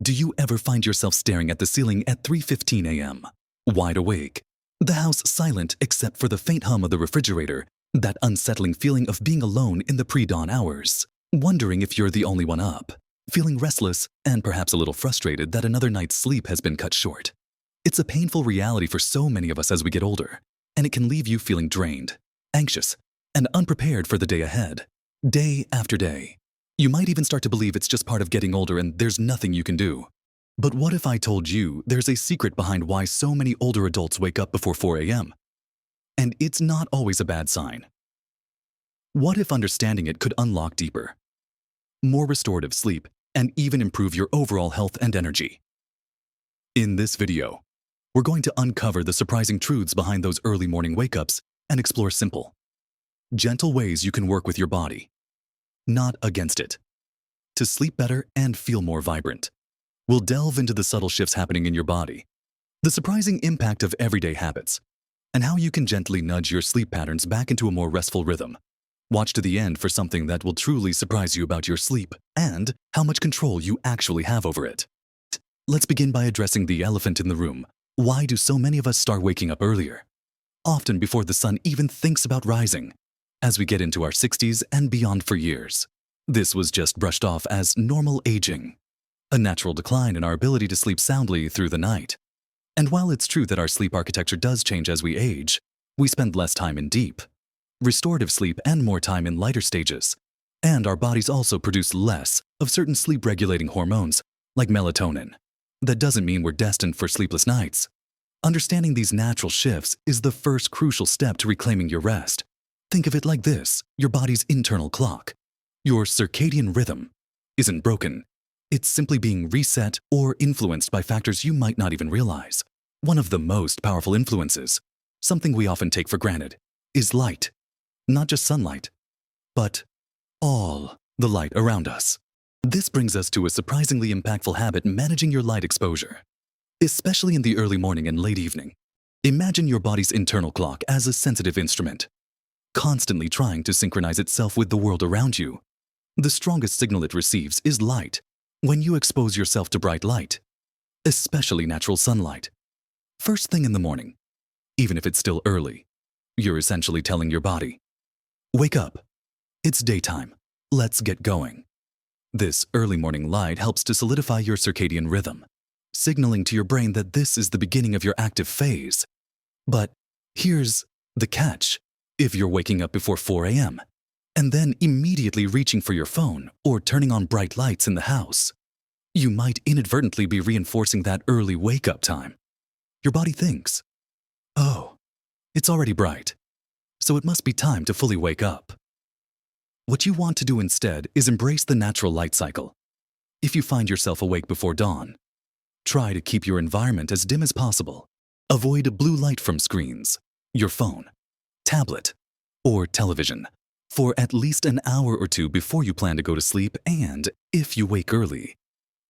Do you ever find yourself staring at the ceiling at 3:15 a.m., wide awake, the house silent except for the faint hum of the refrigerator, that unsettling feeling of being alone in the pre-dawn hours, wondering if you're the only one up, feeling restless and perhaps a little frustrated that another night's sleep has been cut short? It's a painful reality for so many of us as we get older, and it can leave you feeling drained, anxious, and unprepared for the day ahead, day after day. You might even start to believe it's just part of getting older and there's nothing you can do. But what if I told you there's a secret behind why so many older adults wake up before 4 a.m.? And it's not always a bad sign. What if understanding it could unlock deeper, more restorative sleep and even improve your overall health and energy? In this video, we're going to uncover the surprising truths behind those early morning wake-ups and explore simple, gentle ways you can work with your body, not against it, to sleep better and feel more vibrant. We'll delve into the subtle shifts happening in your body, the surprising impact of everyday habits, and how you can gently nudge your sleep patterns back into a more restful rhythm. Watch to the end for something that will truly surprise you about your sleep and how much control you actually have over it. Let's begin by addressing the elephant in the room. Why do so many of us start waking up earlier, often before the sun even thinks about rising, as we get into our 60s and beyond for years? This was just brushed off as normal aging, a natural decline in our ability to sleep soundly through the night. And while it's true that our sleep architecture does change as we age, we spend less time in deep, restorative sleep and more time in lighter stages. And our bodies also produce less of certain sleep-regulating hormones, like melatonin. That doesn't mean we're destined for sleepless nights. Understanding these natural shifts is the first crucial step to reclaiming your rest. Think of it like this: your body's internal clock, your circadian rhythm, isn't broken. It's simply being reset or influenced by factors you might not even realize. One of the most powerful influences, something we often take for granted, is light. Not just sunlight, but all the light around us. This brings us to a surprisingly impactful habit: managing your light exposure, especially in the early morning and late evening. Imagine your body's internal clock as a sensitive instrument, constantly trying to synchronize itself with the world around you. The strongest signal it receives is light. When you expose yourself to bright light, especially natural sunlight, first thing in the morning, even if it's still early, you're essentially telling your body, "Wake up. It's daytime. Let's get going." This early morning light helps to solidify your circadian rhythm, signaling to your brain that this is the beginning of your active phase. But here's the catch. If you're waking up before 4 a.m., and then immediately reaching for your phone or turning on bright lights in the house, you might inadvertently be reinforcing that early wake-up time. Your body thinks, "Oh, it's already bright, so it must be time to fully wake up." What you want to do instead is embrace the natural light cycle. If you find yourself awake before dawn, try to keep your environment as dim as possible. Avoid blue light from screens, your phone, tablet, or television for at least an hour or two before you plan to go to sleep. And if you wake early,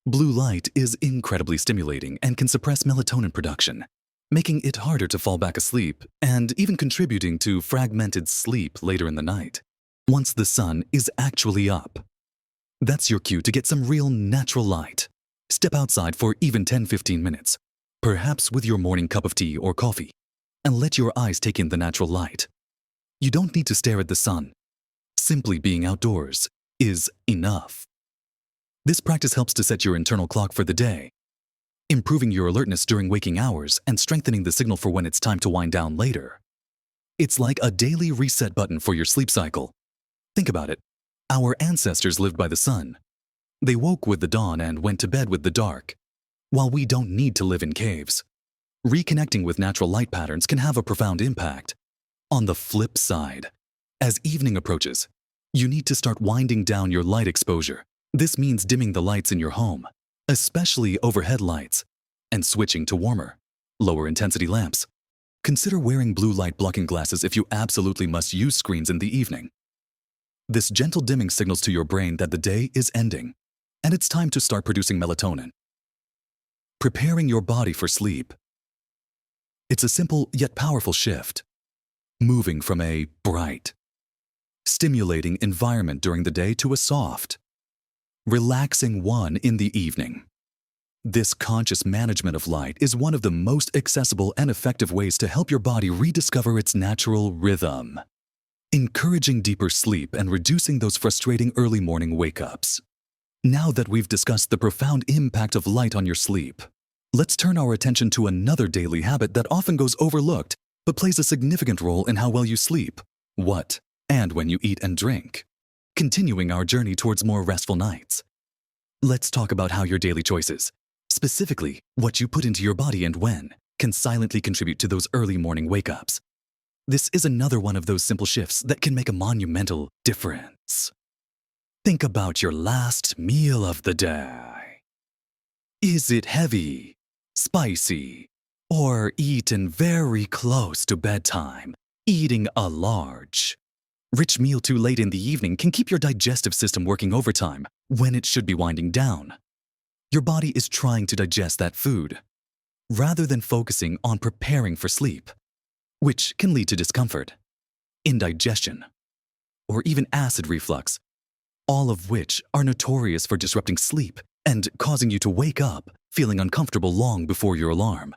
blue light is incredibly stimulating and can suppress melatonin production, making it harder to fall back asleep and even contributing to fragmented sleep later in the night. Once the sun is actually up, that's your cue to get some real natural light. Step outside for even 10-15 minutes, perhaps with your morning cup of tea or coffee, and let your eyes take in the natural light. You don't need to stare at the sun. Simply being outdoors is enough. This practice helps to set your internal clock for the day, improving your alertness during waking hours and strengthening the signal for when it's time to wind down later. It's like a daily reset button for your sleep cycle. Think about it. Our ancestors lived by the sun. They woke with the dawn and went to bed with the dark. While we don't need to live in caves, reconnecting with natural light patterns can have a profound impact. On the flip side, as evening approaches, you need to start winding down your light exposure. This means dimming the lights in your home, especially overhead lights, and switching to warmer, lower intensity lamps. Consider wearing blue light blocking glasses if you absolutely must use screens in the evening. This gentle dimming signals to your brain that the day is ending, and it's time to start producing melatonin, preparing your body for sleep. It's a simple yet powerful shift, moving from a bright, stimulating environment during the day to a soft, relaxing one in the evening. This conscious management of light is one of the most accessible and effective ways to help your body rediscover its natural rhythm, encouraging deeper sleep and reducing those frustrating early morning wake-ups. Now that we've discussed the profound impact of light on your sleep, let's turn our attention to another daily habit that often goes overlooked but plays a significant role in how well you sleep, what, and when you eat and drink, continuing our journey towards more restful nights. Let's talk about how your daily choices, specifically what you put into your body and when, can silently contribute to those early morning wake-ups. This is another one of those simple shifts that can make a monumental difference. Think about your last meal of the day. Is it heavy, spicy, or eaten very close to bedtime, eating a large, rich meal too late in the evening can keep your digestive system working overtime when it should be winding down. Your body is trying to digest that food, rather than focusing on preparing for sleep, which can lead to discomfort, indigestion, or even acid reflux, all of which are notorious for disrupting sleep and causing you to wake up feeling uncomfortable long before your alarm.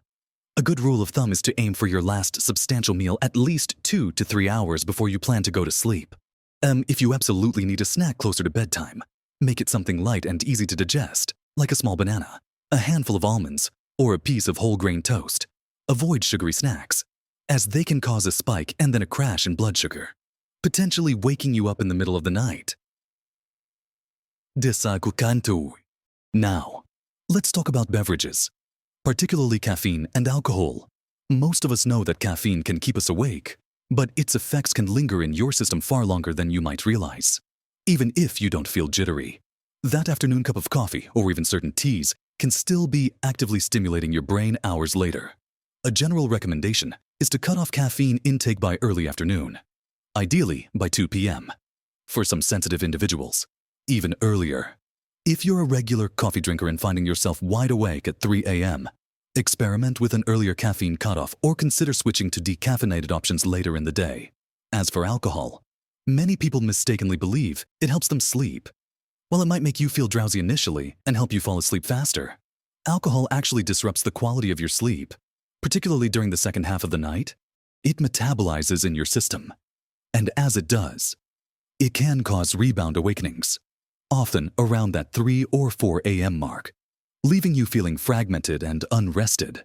A good rule of thumb is to aim for your last substantial meal at least 2 to 3 hours before you plan to go to sleep. If you absolutely need a snack closer to bedtime, make it something light and easy to digest, like a small banana, a handful of almonds, or a piece of whole grain toast. Avoid sugary snacks, as they can cause a spike and then a crash in blood sugar, potentially waking you up in the middle of the night. Desakukantu. Now, let's talk about beverages, particularly caffeine and alcohol. Most of us know that caffeine can keep us awake, but its effects can linger in your system far longer than you might realize. Even if you don't feel jittery, that afternoon cup of coffee or even certain teas can still be actively stimulating your brain hours later. A general recommendation is to cut off caffeine intake by early afternoon, ideally by 2 p.m. For some sensitive individuals, even earlier. If you're a regular coffee drinker and finding yourself wide awake at 3 a.m., experiment with an earlier caffeine cutoff or consider switching to decaffeinated options later in the day. As for alcohol, many people mistakenly believe it helps them sleep. While it might make you feel drowsy initially and help you fall asleep faster, alcohol actually disrupts the quality of your sleep, particularly during the second half of the night. It metabolizes in your system, and as it does, it can cause rebound awakenings, often around that 3 or 4 a.m. mark, leaving you feeling fragmented and unrested.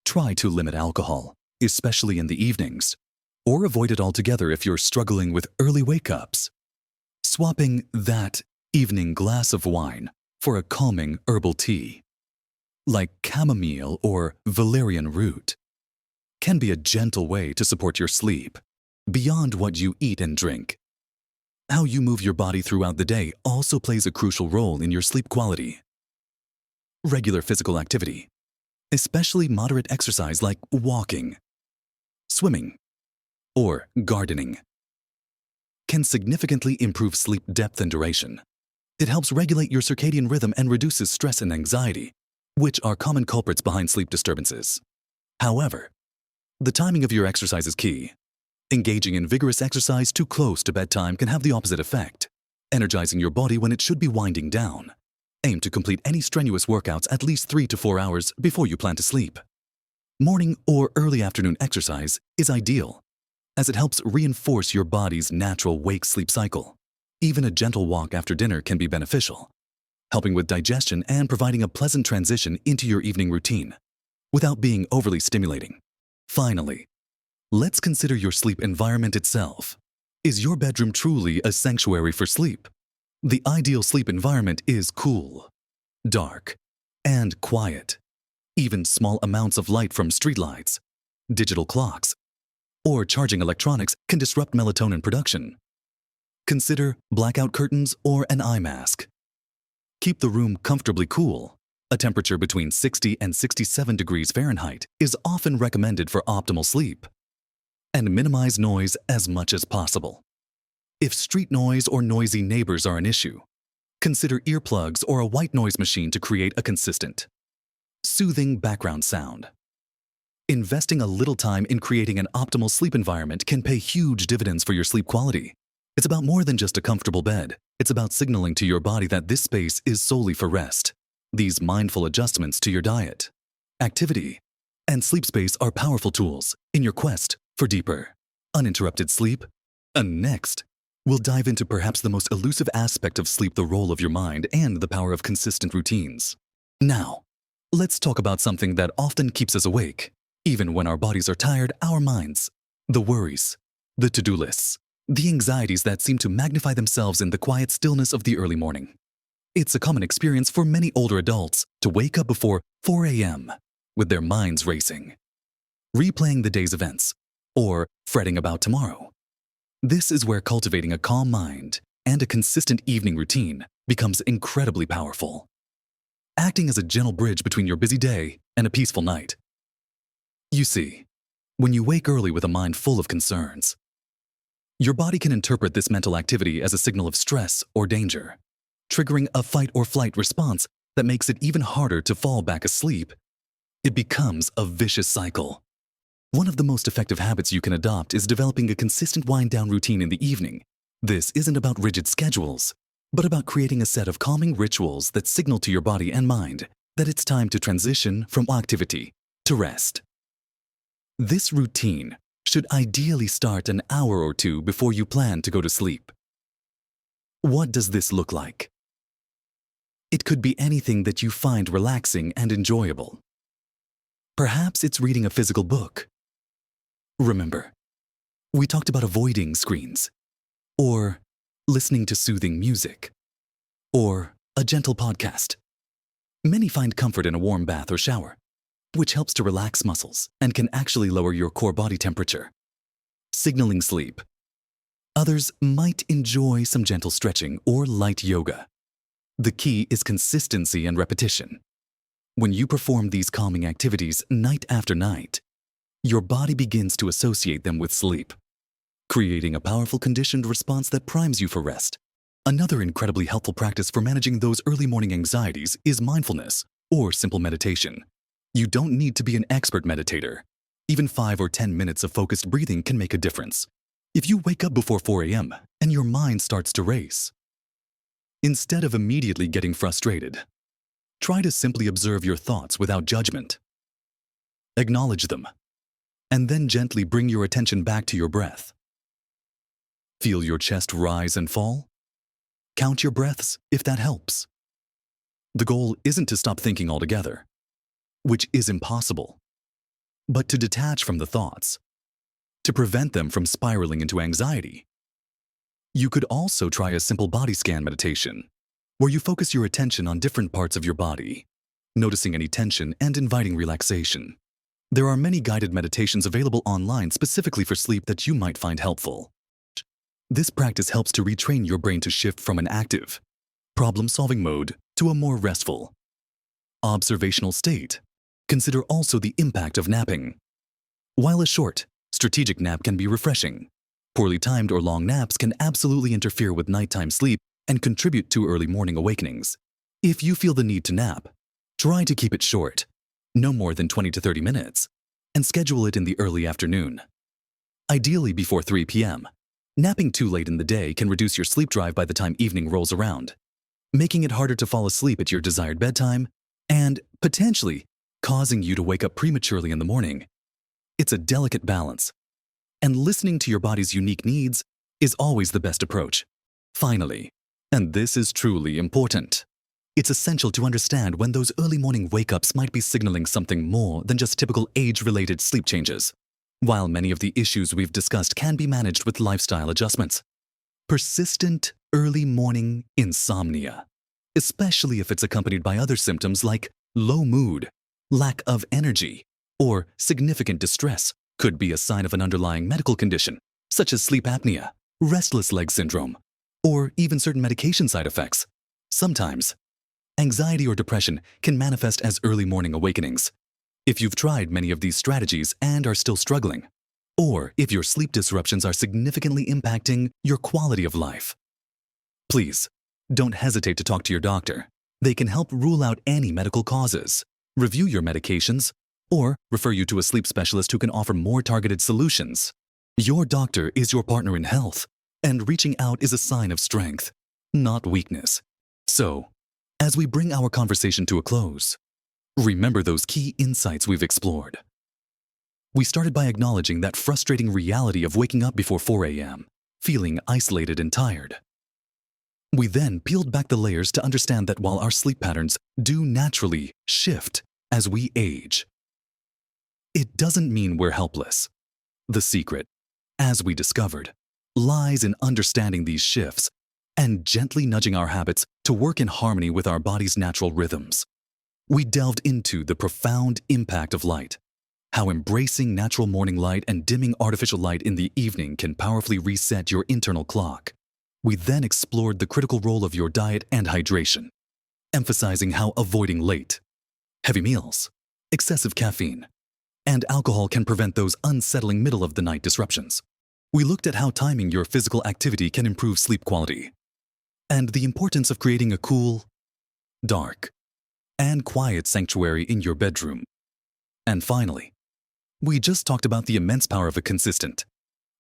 Try to limit alcohol, especially in the evenings, or avoid it altogether if you're struggling with early wake-ups. Swapping that evening glass of wine for a calming herbal tea, like chamomile or valerian root, can be a gentle way to support your sleep, beyond what you eat and drink. How you move your body throughout the day also plays a crucial role in your sleep quality. Regular physical activity, especially moderate exercise like walking, swimming, or gardening, can significantly improve sleep depth and duration. It helps regulate your circadian rhythm and reduces stress and anxiety, which are common culprits behind sleep disturbances. However, the timing of your exercise is key. Engaging in vigorous exercise too close to bedtime can have the opposite effect, energizing your body when it should be winding down. Aim to complete any strenuous workouts at least 3 to 4 hours before you plan to sleep. Morning or early afternoon exercise is ideal, as it helps reinforce your body's natural wake-sleep cycle. Even a gentle walk after dinner can be beneficial, helping with digestion and providing a pleasant transition into your evening routine, without being overly stimulating. Finally, let's consider your sleep environment itself. Is your bedroom truly a sanctuary for sleep? The ideal sleep environment is cool, dark, and quiet. Even small amounts of light from streetlights, digital clocks, or charging electronics can disrupt melatonin production. Consider blackout curtains or an eye mask. Keep the room comfortably cool. A temperature between 60 and 67 degrees Fahrenheit is often recommended for optimal sleep. And minimize noise as much as possible. If street noise or noisy neighbors are an issue, consider earplugs or a white noise machine to create a consistent, soothing background sound. Investing a little time in creating an optimal sleep environment can pay huge dividends for your sleep quality. It's about more than just a comfortable bed. It's about signaling to your body that this space is solely for rest, These mindful adjustments to your diet, activity, and sleep space are powerful tools in your quest for deeper, uninterrupted sleep. And next, we'll dive into perhaps the most elusive aspect of sleep, the role of your mind and the power of consistent routines. Now, let's talk about something that often keeps us awake, even when our bodies are tired, our minds. The worries, the to-do lists, the anxieties that seem to magnify themselves in the quiet stillness of the early morning. It's a common experience for many older adults to wake up before 4 a.m. with their minds racing, replaying the day's events, or fretting about tomorrow. This is where cultivating a calm mind and a consistent evening routine becomes incredibly powerful, acting as a gentle bridge between your busy day and a peaceful night. You see, when you wake early with a mind full of concerns, your body can interpret this mental activity as a signal of stress or danger, triggering a fight or flight response that makes it even harder to fall back asleep. It becomes a vicious cycle. One of the most effective habits you can adopt is developing a consistent wind-down routine in the evening. This isn't about rigid schedules, but about creating a set of calming rituals that signal to your body and mind that it's time to transition from activity to rest. This routine should ideally start an hour or two before you plan to go to sleep. What does this look like? It could be anything that you find relaxing and enjoyable. Perhaps it's reading a physical book. Remember, we talked about avoiding screens, or listening to soothing music, or a gentle podcast. Many find comfort in a warm bath or shower, which helps to relax muscles and can actually lower your core body temperature, signaling sleep. Others might enjoy some gentle stretching or light yoga. The key is consistency and repetition. When you perform these calming activities night after night, your body begins to associate them with sleep, creating a powerful conditioned response that primes you for rest. Another incredibly helpful practice for managing those early morning anxieties is mindfulness or simple meditation. You don't need to be an expert meditator. Even 5 or 10 minutes of focused breathing can make a difference. If you wake up before 4 a.m. and your mind starts to race, instead of immediately getting frustrated, try to simply observe your thoughts without judgment. Acknowledge them, and then gently bring your attention back to your breath. Feel your chest rise and fall. Count your breaths if that helps. The goal isn't to stop thinking altogether, which is impossible, but to detach from the thoughts, to prevent them from spiraling into anxiety. You could also try a simple body scan meditation, where you focus your attention on different parts of your body, noticing any tension and inviting relaxation. There are many guided meditations available online specifically for sleep that you might find helpful. This practice helps to retrain your brain to shift from an active, problem-solving mode to a more restful, observational state. Consider also the impact of napping. While a short, strategic nap can be refreshing, poorly timed or long naps can absolutely interfere with nighttime sleep and contribute to early morning awakenings. If you feel the need to nap, try to keep it short, no more than 20 to 30 minutes, and schedule it in the early afternoon. Ideally before 3 p.m. Napping too late in the day can reduce your sleep drive by the time evening rolls around, making it harder to fall asleep at your desired bedtime and potentially causing you to wake up prematurely in the morning. It's a delicate balance, and listening to your body's unique needs is always the best approach. Finally, and this is truly important, it's essential to understand when those early morning wake-ups might be signaling something more than just typical age-related sleep changes. While many of the issues we've discussed can be managed with lifestyle adjustments, persistent early morning insomnia, especially if it's accompanied by other symptoms like low mood, lack of energy, or significant distress, could be a sign of an underlying medical condition, such as sleep apnea, restless leg syndrome, or even certain medication side effects. Sometimes, anxiety or depression can manifest as early morning awakenings. If you've tried many of these strategies and are still struggling, or if your sleep disruptions are significantly impacting your quality of life, please don't hesitate to talk to your doctor. They can help rule out any medical causes, review your medications, or refer you to a sleep specialist who can offer more targeted solutions. Your doctor is your partner in health, and reaching out is a sign of strength, not weakness. So, As we bring our conversation to a close, remember those key insights we've explored. We started by acknowledging that frustrating reality of waking up before 4 a.m., feeling isolated and tired. We then peeled back the layers to understand that while our sleep patterns do naturally shift as we age, it doesn't mean we're helpless. The secret, as we discovered, lies in understanding these shifts and gently nudging our habits to work in harmony with our body's natural rhythms. We delved into the profound impact of light, how embracing natural morning light and dimming artificial light in the evening can powerfully reset your internal clock. We then explored the critical role of your diet and hydration, emphasizing how avoiding late, heavy meals, excessive caffeine, and alcohol can prevent those unsettling middle-of-the-night disruptions. We looked at how timing your physical activity can improve sleep quality, and the importance of creating a cool, dark, and quiet sanctuary in your bedroom. And finally, we just talked about the immense power of a consistent,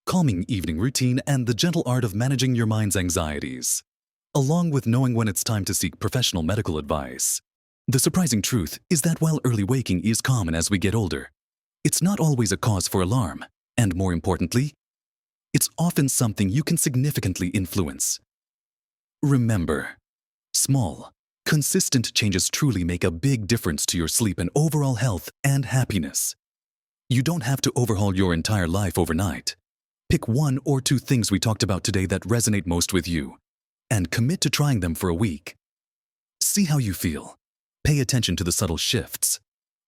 calming evening routine and the gentle art of managing your mind's anxieties, along with knowing when it's time to seek professional medical advice. The surprising truth is that while early waking is common as we get older, it's not always a cause for alarm, and more importantly, it's often something you can significantly influence. Remember, small, consistent changes truly make a big difference to your sleep and overall health and happiness. You don't have to overhaul your entire life overnight. Pick 1 or 2 things we talked about today that resonate most with you, and commit to trying them for a week. See how you feel. Pay attention to the subtle shifts.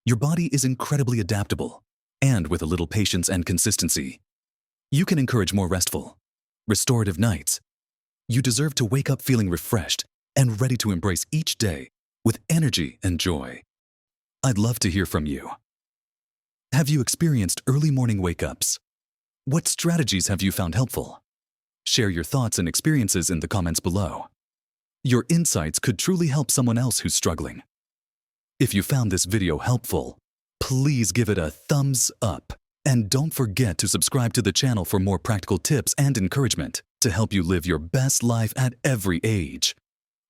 Your body is incredibly adaptable, and with a little patience and consistency, you can encourage more restful, restorative nights. You deserve to wake up feeling refreshed and ready to embrace each day with energy and joy. I'd love to hear from you. Have you experienced early morning wake-ups? What strategies have you found helpful? Share your thoughts and experiences in the comments below. Your insights could truly help someone else who's struggling. If you found this video helpful, please give it a thumbs up. And don't forget to subscribe to the channel for more practical tips and encouragement to help you live your best life at every age.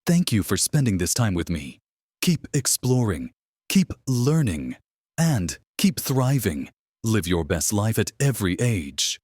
Thank you for spending this time with me. Keep exploring, keep learning, and keep thriving. Live your best life at every age.